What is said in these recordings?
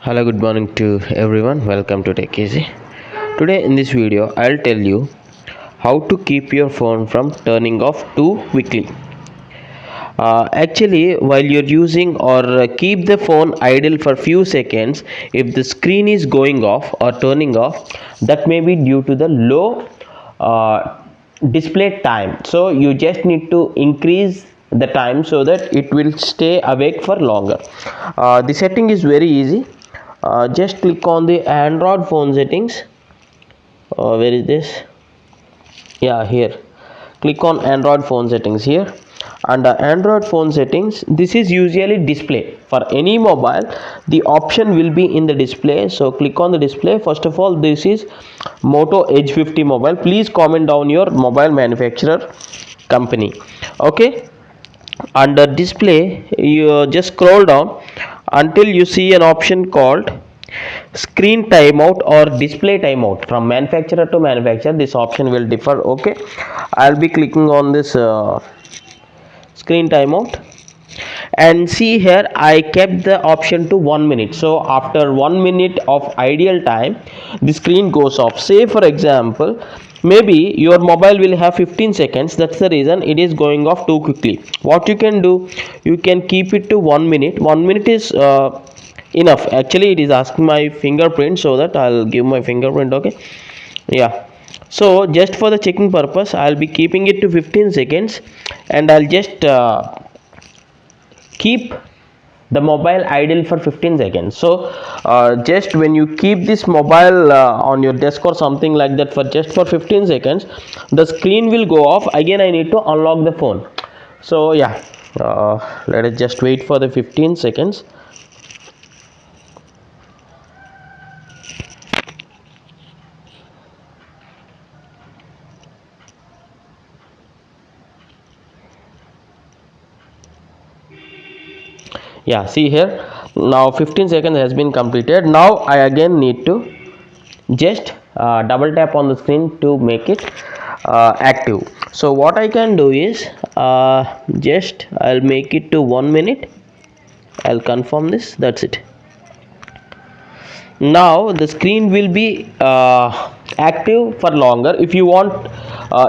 Hello, good morning to everyone. Welcome to Tech Easy. Today in this video, I'll tell you how to keep your phone from turning off too quickly. Actually, while you're using or keep the phone idle for few seconds, if the screen is going off or turning off, that may be due to the low uh, display time. So you just need to increase the time so that it will stay awake for longer. The setting is very easy. Just click on the Android phone settings. Where is this? Yeah, here. Click on Android phone settings here. Under Android phone settings, this is usually display. For any mobile, the option will be in the display. So click on the display. First of all, this is Moto Edge 50 mobile. Please comment down your mobile manufacturer company. Okay. Under display, you just scroll down until you see an option called screen timeout or display timeout. From manufacturer to manufacturer, this option will differ. Okay, I'll be clicking on this screen timeout, and see here I kept the option to 1 minute. So after 1 minute of ideal time, the screen goes off. Say for example, maybe your mobile will have 15 seconds, that's the reason it is going off too quickly. What you can do, you can keep it to 1 minute. 1 minute is enough. Actually it is asking my fingerprint, so that I'll give my fingerprint. Okay, yeah. So just for the checking purpose, I'll be keeping it to 15 seconds, and I'll just keep the mobile idle for 15 seconds. So just when you keep this mobile on your desk or something like that for just for 15 seconds, the screen will go off. Again I need to unlock the phone. So yeah, let us just wait for the 15 seconds. Yeah, see here, now 15 seconds has been completed. Now I again need to just double tap on the screen to make it active. So what I can do is just I'll make it to 1 minute. I'll confirm this, that's it. Now the screen will be active for longer. If you want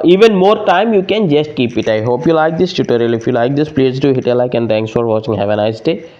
even more time, you can just keep it. I hope you like this tutorial. If you like this, please do hit a like, and thanks for watching. Have a nice day.